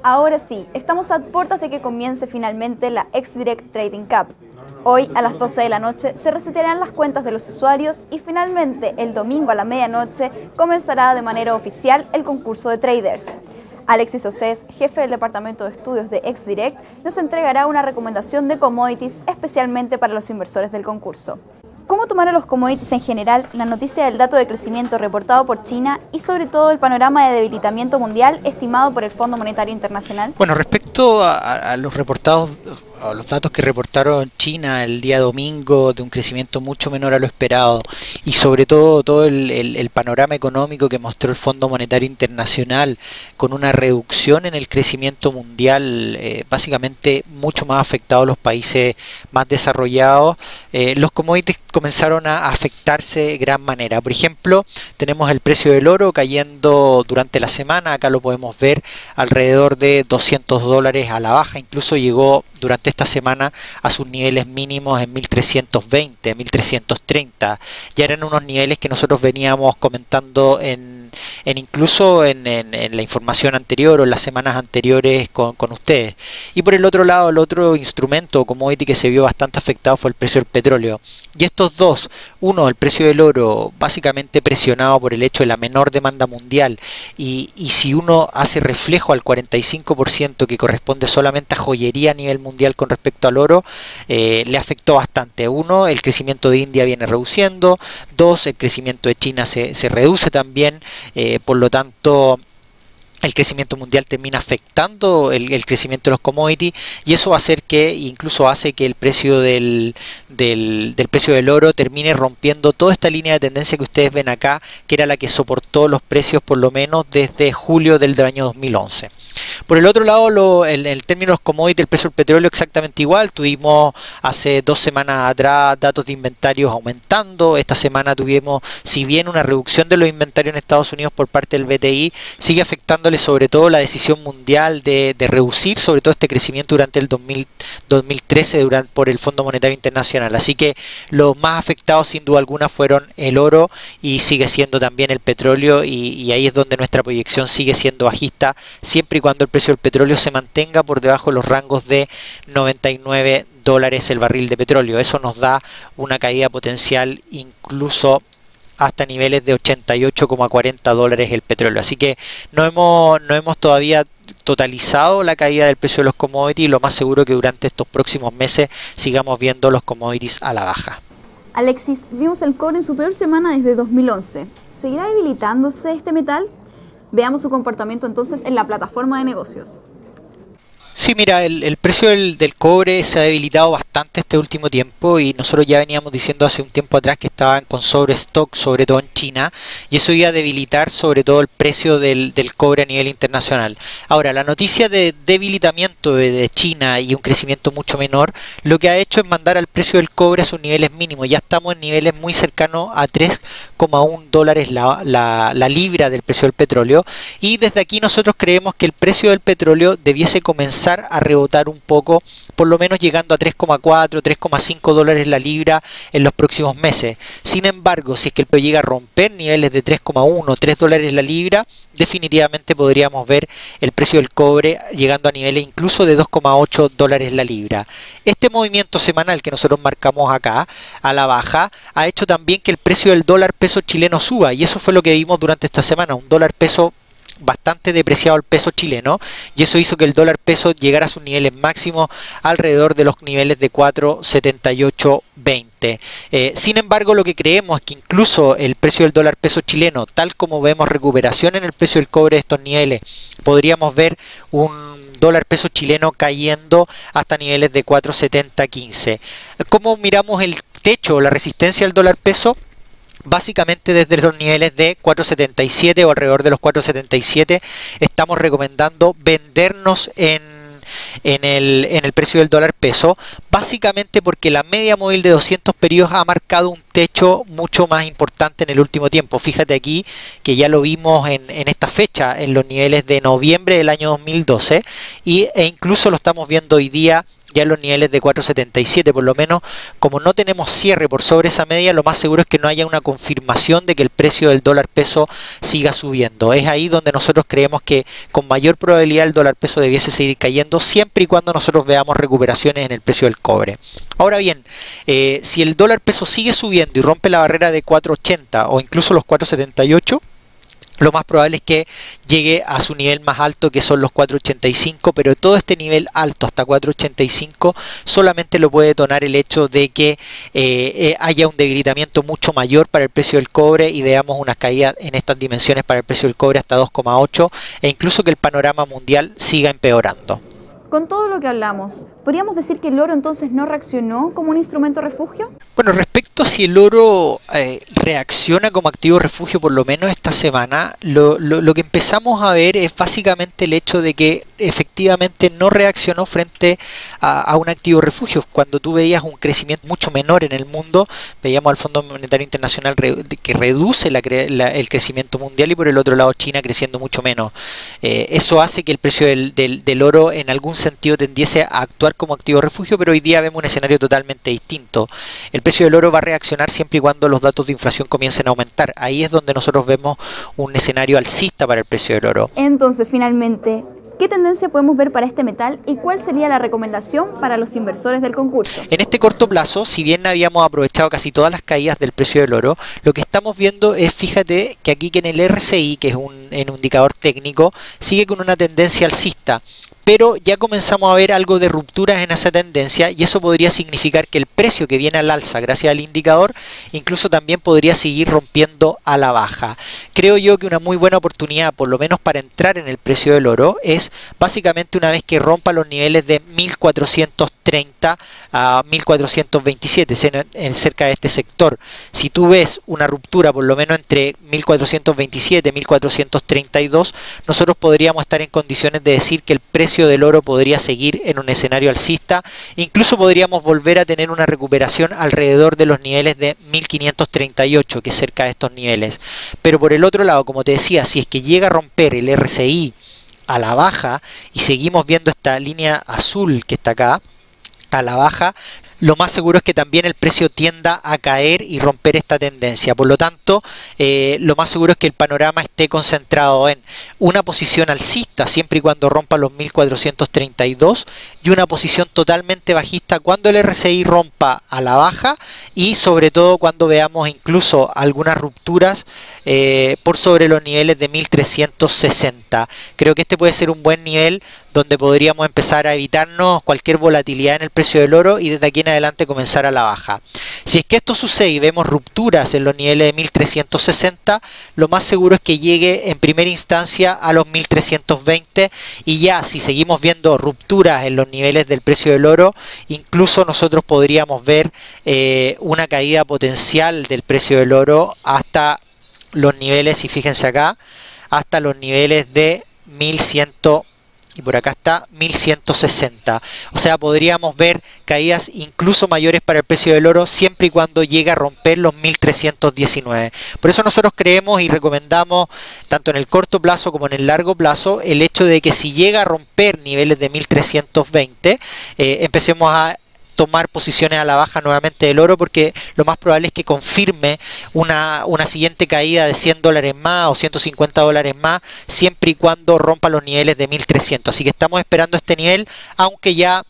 Ahora sí, estamos a puertas de que comience finalmente la XDirect Trading Cup. Hoy a las 12 de la noche se resetearán las cuentas de los usuarios y finalmente el domingo a la medianoche comenzará de manera oficial el concurso de traders. Alexis Océs, jefe del departamento de estudios de XDirect, nos entregará una recomendación de commodities especialmente para los inversores del concurso. ¿Cómo tomaron los commodities en general la noticia del dato de crecimiento reportado por China y sobre todo el panorama de debilitamiento mundial estimado por el Fondo Monetario Internacional? Bueno, respecto a los reportados, a los datos que reportaron China el día domingo de un crecimiento mucho menor a lo esperado y sobre todo el panorama económico que mostró el Fondo Monetario Internacional con una reducción en el crecimiento mundial, básicamente mucho más afectados los países más desarrollados, los commodities comenzaron a afectarse de gran manera. Por ejemplo, tenemos el precio del oro cayendo durante la semana, acá lo podemos ver alrededor de $200 a la baja, incluso llegó durante esta semana a sus niveles mínimos en 1320, 1330. Ya eran unos niveles que nosotros veníamos comentando incluso en la información anterior o en las semanas anteriores con ustedes. Y por el otro lado, el otro instrumento o commodity que se vio bastante afectado fue el precio del petróleo. Y estos dos, uno, el precio del oro, básicamente presionado por el hecho de la menor demanda mundial, y si uno hace reflejo al 45% que corresponde solamente a joyería a nivel mundial con respecto al oro, le afectó bastante. Uno, el crecimiento de India viene reduciendo. Dos, el crecimiento de China se reduce también, por lo tanto el crecimiento mundial termina afectando el crecimiento de los commodities, y eso va a hacer que incluso hace que el precio del precio del oro termine rompiendo toda esta línea de tendencia que ustedes ven acá, que era la que soportó los precios por lo menos desde julio del año 2011. Por el otro lado, en términos de los commodities, el precio del petróleo exactamente igual. Tuvimos hace 2 semanas atrás datos de inventarios aumentando. Esta semana tuvimos, si bien una reducción de los inventarios en Estados Unidos por parte del BTI, sigue afectándole sobre todo la decisión mundial de reducir sobre todo este crecimiento durante el 2013 por el Fondo Monetario Internacional. Así que los más afectados sin duda alguna fueron el oro y sigue siendo también el petróleo, y ahí es donde nuestra proyección sigue siendo bajista, siempre y cuando el precio del petróleo se mantenga por debajo de los rangos de $99 el barril de petróleo. Eso nos da una caída potencial incluso hasta niveles de $88,40 el petróleo. Así que no hemos todavía totalizado la caída del precio de los commodities, y lo más seguro que durante estos próximos meses sigamos viendo los commodities a la baja. Alexis, vimos el cobre en su peor semana desde 2011. ¿Seguirá debilitándose este metal? Veamos su comportamiento entonces en la plataforma de negocios. Sí, mira, el precio del cobre se ha debilitado bastante este último tiempo, y nosotros ya veníamos diciendo hace un tiempo atrás que estaban con sobrestock, sobre todo en China, y eso iba a debilitar sobre todo el precio del cobre a nivel internacional. Ahora, la noticia de debilitamiento de China y un crecimiento mucho menor, lo que ha hecho es mandar al precio del cobre a sus niveles mínimos. Ya estamos en niveles muy cercanos a $3,1 la libra del precio del petróleo, y desde aquí nosotros creemos que el precio del petróleo debiese comenzar a rebotar un poco, por lo menos llegando a $3,4, $3,5 la libra en los próximos meses. Sin embargo, si es que el precio llega a romper niveles de $3,1, $3 la libra, definitivamente podríamos ver el precio del cobre llegando a niveles incluso de $2,8 la libra. Este movimiento semanal que nosotros marcamos acá a la baja ha hecho también que el precio del dólar peso chileno suba, y eso fue lo que vimos durante esta semana, un dólar peso bastante depreciado el peso chileno, y eso hizo que el dólar peso llegara a sus niveles máximos alrededor de los niveles de 4,7820. Sin embargo, lo que creemos es que incluso el precio del dólar peso chileno, tal como vemos recuperación en el precio del cobre de estos niveles, podríamos ver un dólar peso chileno cayendo hasta niveles de 4,7015. ¿Cómo miramos el techo o la resistencia del dólar peso? Básicamente desde los niveles de 4.77 o alrededor de los 4.77 estamos recomendando vendernos en el precio del dólar peso, básicamente porque la media móvil de 200 periodos ha marcado un techo mucho más importante en el último tiempo. Fíjate aquí que ya lo vimos en esta fecha, en los niveles de noviembre del año 2012, e incluso lo estamos viendo hoy día ya en los niveles de 4.77, por lo menos como no tenemos cierre por sobre esa media, lo más seguro es que no haya una confirmación de que el precio del dólar peso siga subiendo. Es ahí donde nosotros creemos que con mayor probabilidad el dólar peso debiese seguir cayendo, siempre y cuando nosotros veamos recuperaciones en el precio del cobre. Ahora bien, si el dólar peso sigue subiendo y rompe la barrera de 4.80 o incluso los 4.78, lo más probable es que llegue a su nivel más alto, que son los 4.85, pero todo este nivel alto hasta 4.85 solamente lo puede detonar el hecho de que haya un debilitamiento mucho mayor para el precio del cobre y veamos una caída en estas dimensiones para el precio del cobre hasta 2.8 e incluso que el panorama mundial siga empeorando. Con todo lo que hablamos, ¿podríamos decir que el oro entonces no reaccionó como un instrumento refugio? Bueno, respecto a si el oro reacciona como activo refugio, por lo menos esta semana, lo que empezamos a ver es básicamente el hecho de que efectivamente no reaccionó frente a un activo refugio. Cuando tú veías un crecimiento mucho menor en el mundo, veíamos al Fondo Monetario Internacional que reduce el crecimiento mundial y por el otro lado China creciendo mucho menos. Eso hace que el precio del oro en algún sentido tendiese a actuar como activo refugio, pero hoy día vemos un escenario totalmente distinto. El precio del oro va a reaccionar siempre y cuando los datos de inflación comiencen a aumentar. Ahí es donde nosotros vemos un escenario alcista para el precio del oro. Entonces, finalmente, ¿qué tendencia podemos ver para este metal y cuál sería la recomendación para los inversores del concurso? En este corto plazo, si bien habíamos aprovechado casi todas las caídas del precio del oro, lo que estamos viendo es, fíjate, que aquí que en el RSI, que es un indicador técnico, sigue con una tendencia alcista. Pero ya comenzamos a ver algo de rupturas en esa tendencia y eso podría significar que el precio que viene al alza gracias al indicador incluso también podría seguir rompiendo a la baja. Creo yo que una muy buena oportunidad, por lo menos para entrar en el precio del oro, es básicamente una vez que rompa los niveles de 1430 a 1427, cerca de este sector. Si tú ves una ruptura por lo menos entre 1427 y 1432, nosotros podríamos estar en condiciones de decir que el precio del oro podría seguir en un escenario alcista, incluso podríamos volver a tener una recuperación alrededor de los niveles de 1538, que es cerca de estos niveles. Pero por el otro lado, como te decía, si es que llega a romper el RSI a la baja y seguimos viendo esta línea azul que está acá a la baja, lo más seguro es que también el precio tienda a caer y romper esta tendencia. Por lo tanto, lo más seguro es que el panorama esté concentrado en una posición alcista siempre y cuando rompa los 1432 y una posición totalmente bajista cuando el RSI rompa a la baja y sobre todo cuando veamos incluso algunas rupturas por sobre los niveles de 1360. Creo que este puede ser un buen nivel donde podríamos empezar a evitarnos cualquier volatilidad en el precio del oro y desde aquí en adelante comenzar a la baja. Si es que esto sucede y vemos rupturas en los niveles de 1360, lo más seguro es que llegue en primera instancia a los 1320 y ya si seguimos viendo rupturas en los niveles del precio del oro, incluso nosotros podríamos ver una caída potencial del precio del oro hasta los niveles, y fíjense acá, hasta los niveles de 1100 y por acá está 1160. O sea, podríamos ver caídas incluso mayores para el precio del oro siempre y cuando llegue a romper los 1319. Por eso nosotros creemos y recomendamos tanto en el corto plazo como en el largo plazo el hecho de que si llega a romper niveles de 1320 empecemos a tomar posiciones a la baja nuevamente del oro, porque lo más probable es que confirme una siguiente caída de $100 más o $150 más, siempre y cuando rompa los niveles de 1300. Así que estamos esperando este nivel, aunque ya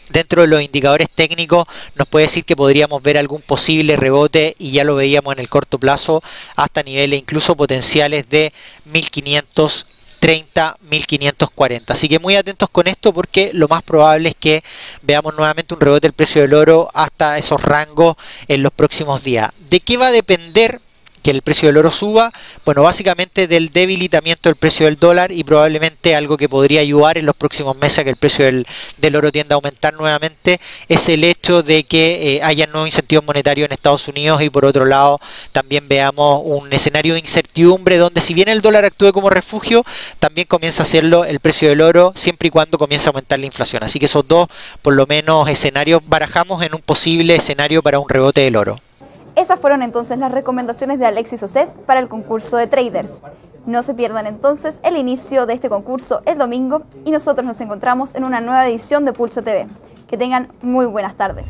dentro de los indicadores técnicos nos puede decir que podríamos ver algún posible rebote, y ya lo veíamos en el corto plazo, hasta niveles incluso potenciales de 1530, 1540. Así que muy atentos con esto, porque lo más probable es que veamos nuevamente un rebote del precio del oro hasta esos rangos en los próximos días. ¿De qué va a depender que el precio del oro suba? Bueno, básicamente del debilitamiento del precio del dólar, y probablemente algo que podría ayudar en los próximos meses a que el precio del oro tienda a aumentar nuevamente es el hecho de que haya nuevos incentivos monetarios en Estados Unidos, y por otro lado también veamos un escenario de incertidumbre donde, si bien el dólar actúe como refugio, también comienza a hacerlo el precio del oro siempre y cuando comience a aumentar la inflación. Así que esos dos, por lo menos, escenarios barajamos en un posible escenario para un rebote del oro. Esas fueron entonces las recomendaciones de Alexis Océs para el concurso de traders. No se pierdan entonces el inicio de este concurso el domingo, y nosotros nos encontramos en una nueva edición de Pulso TV. Que tengan muy buenas tardes.